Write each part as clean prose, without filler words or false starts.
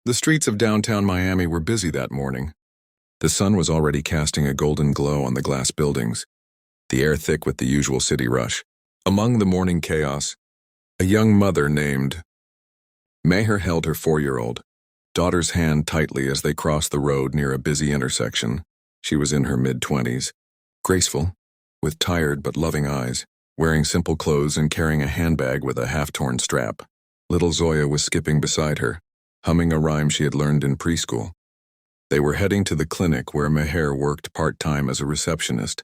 The streets of downtown Miami were busy that morning. The sun was already casting a golden glow on the glass buildings, the air thick with the usual city rush. Among the morning chaos, a young mother named Meher held her 4-year-old daughter's hand tightly as they crossed the road near a busy intersection. She was in her mid-20s, graceful, with tired but loving eyes, wearing simple clothes and carrying a handbag with a half-torn strap. Little Zoya was skipping beside her, humming a rhyme she had learned in preschool. They were heading to the clinic where Meher worked part-time as a receptionist,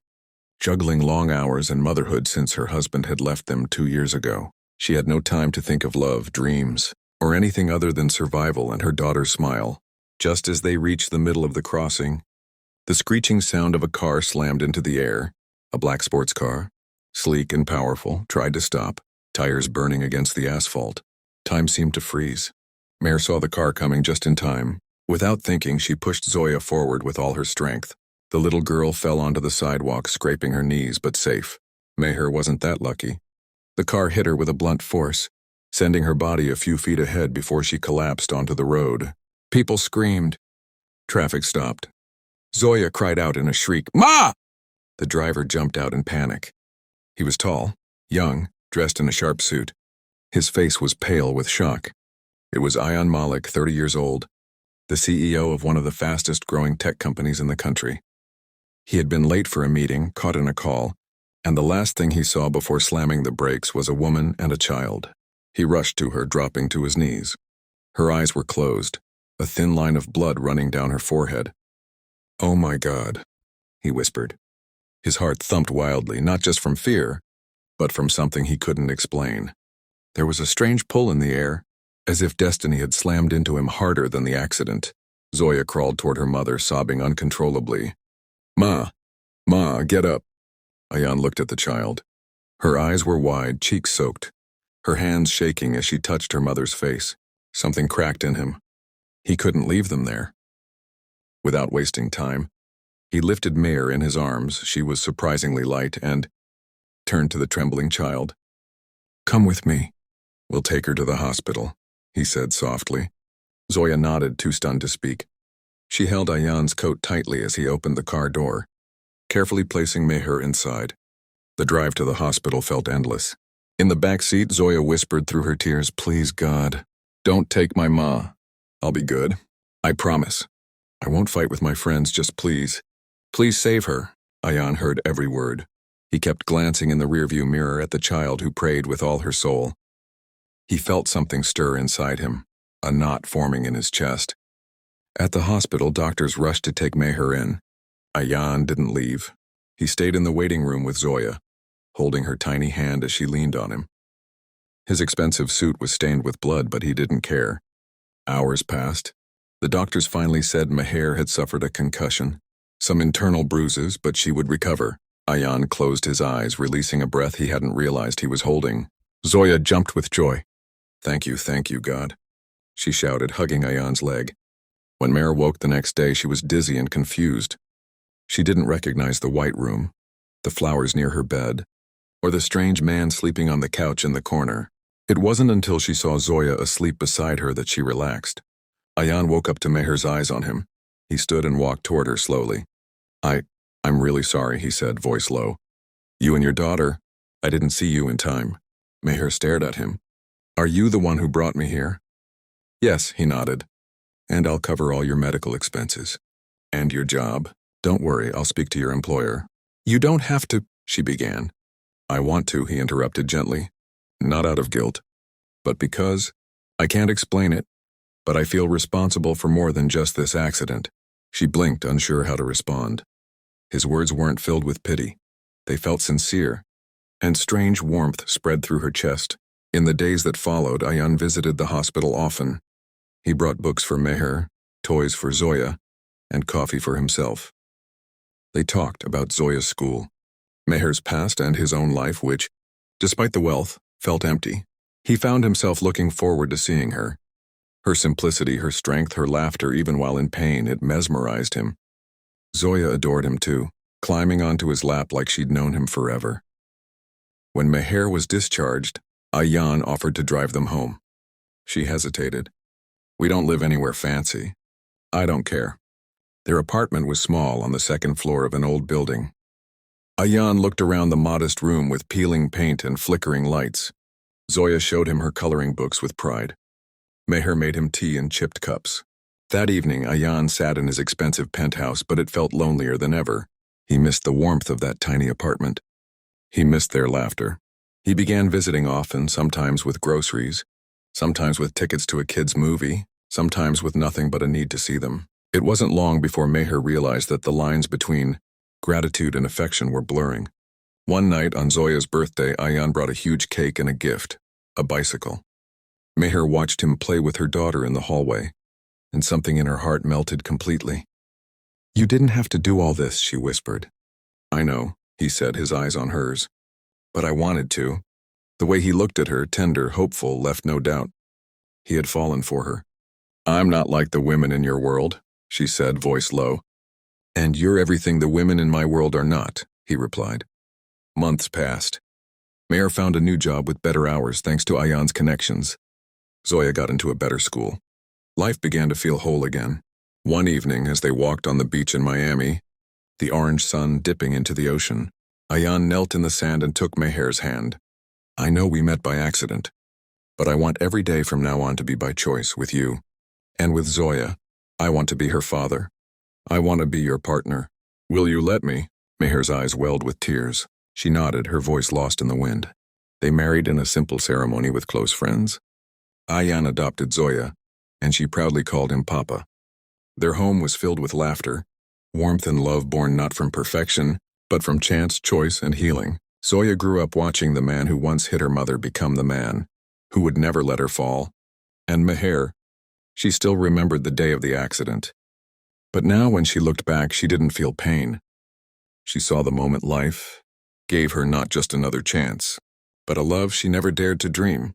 juggling long hours and motherhood since her husband had left them 2 years ago. She had no time to think of love, dreams, or anything other than survival and her daughter's smile. Just as they reached the middle of the crossing, the screeching sound of a car slammed into the air. A black sports car, sleek and powerful, tried to stop, tires burning against the asphalt. Time seemed to freeze. Meher saw the car coming just in time. Without thinking, she pushed Zoya forward with all her strength. The little girl fell onto the sidewalk, scraping her knees, but safe. Meher wasn't that lucky. The car hit her with a blunt force, sending her body a few feet ahead before she collapsed onto the road. People screamed. Traffic stopped. Zoya cried out in a shriek, "Ma!" The driver jumped out in panic. He was tall, young, dressed in a sharp suit. His face was pale with shock. It was Ayaan Malik, 30 years old, the CEO of one of the fastest-growing tech companies in the country. He had been late for a meeting, caught in a call, and the last thing he saw before slamming the brakes was a woman and a child. He rushed to her, dropping to his knees. Her eyes were closed, a thin line of blood running down her forehead. "Oh my God," he whispered. His heart thumped wildly, not just from fear, but from something he couldn't explain. There was a strange pull in the air, as if destiny had slammed into him harder than the accident. Zoya crawled toward her mother, sobbing uncontrollably. Ma, get up." Ayaan looked at the child. Her eyes were wide, cheeks soaked, her hands shaking as she touched her mother's face. Something cracked in him. He couldn't leave them there. Without wasting time, he lifted Meher in his arms, she was surprisingly light, and turned to the trembling child. "Come with me. We'll take her to the hospital," he said softly. Zoya nodded, too stunned to speak. She held Ayaan's coat tightly as he opened the car door, carefully placing Meher inside. The drive to the hospital felt endless. In the back seat, Zoya whispered through her tears, "Please, God, don't take my ma. I'll be good. I promise. I won't fight with my friends, just please. Please save her." Ayaan heard every word. He kept glancing in the rearview mirror at the child who prayed with all her soul. He felt something stir inside him, a knot forming in his chest. At the hospital, doctors rushed to take Meher in. Ayaan didn't leave. He stayed in the waiting room with Zoya, holding her tiny hand as she leaned on him. His expensive suit was stained with blood, but he didn't care. Hours passed. The doctors finally said Meher had suffered a concussion, some internal bruises, but she would recover. Ayaan closed his eyes, releasing a breath he hadn't realized he was holding. Zoya jumped with joy. Thank you, God," she shouted, hugging Ayaan's leg. When Meher woke the next day, she was dizzy and confused. She didn't recognize the white room, the flowers near her bed, or the strange man sleeping on the couch in the corner. It wasn't until she saw Zoya asleep beside her that she relaxed. Ayaan woke up to Meher's eyes on him. He stood and walked toward her slowly. I'm really sorry," he said, voice low. "You and your daughter, I didn't see you in time." Meher stared at him. "Are you the one who brought me here?" "Yes," he nodded. "And I'll cover all your medical expenses. And your job. Don't worry, I'll speak to your employer." "You don't have to," she began. "I want to," he interrupted gently. "Not out of guilt, but because I can't explain it, but I feel responsible for more than just this accident." She blinked, unsure how to respond. His words weren't filled with pity. They felt sincere, and strange warmth spread through her chest. In the days that followed, Ayaan visited the hospital often. He brought books for Meher, toys for Zoya, and coffee for himself. They talked about Zoya's school, Meher's past, and his own life, which, despite the wealth, felt empty. He found himself looking forward to seeing her. Her simplicity, her strength, her laughter, even while in pain, it mesmerized him. Zoya adored him too, climbing onto his lap like she'd known him forever. When Meher was discharged, Ayaan offered to drive them home. She hesitated. We don't live anywhere fancy. I don't care. Their apartment was small on the second floor of an old building. Ayaan looked around the modest room with peeling paint and flickering lights. Zoya showed him her coloring books with pride. Meher made him tea in chipped cups. That evening, Ayaan sat in his expensive penthouse, but it felt lonelier than ever. He missed the warmth of that tiny apartment. He missed their laughter. He began visiting often, sometimes with groceries, sometimes with tickets to a kid's movie, sometimes with nothing but a need to see them. It wasn't long before Meher realized that the lines between gratitude and affection were blurring. One night on Zoya's birthday, Ayaan brought a huge cake and a gift, a bicycle. Meher watched him play with her daughter in the hallway, and something in her heart melted completely. "You didn't have to do all this," she whispered. "I know," he said, his eyes on hers. "But I wanted to." The way he looked at her, tender, hopeful, left no doubt. He had fallen for her. "I'm not like the women in your world," she said, voice low. "And you're everything the women in my world are not," he replied. Months passed. Meher found a new job with better hours thanks to Ayaan's connections. Zoya got into a better school. Life began to feel whole again. One evening, as they walked on the beach in Miami, the orange sun dipping into the ocean, Ayaan knelt in the sand and took Meher's hand. "I know we met by accident, but I want every day from now on to be by choice with you. And with Zoya, I want to be her father. I want to be your partner. Will you let me?" Meher's eyes welled with tears. She nodded, her voice lost in the wind. They married in a simple ceremony with close friends. Ayaan adopted Zoya, and she proudly called him Papa. Their home was filled with laughter, warmth and love born not from perfection, but from chance, choice, and healing. Zoya grew up watching the man who once hit her mother become the man who would never let her fall. And Meher, she still remembered the day of the accident. But now when she looked back, she didn't feel pain. She saw the moment life gave her not just another chance, but a love she never dared to dream.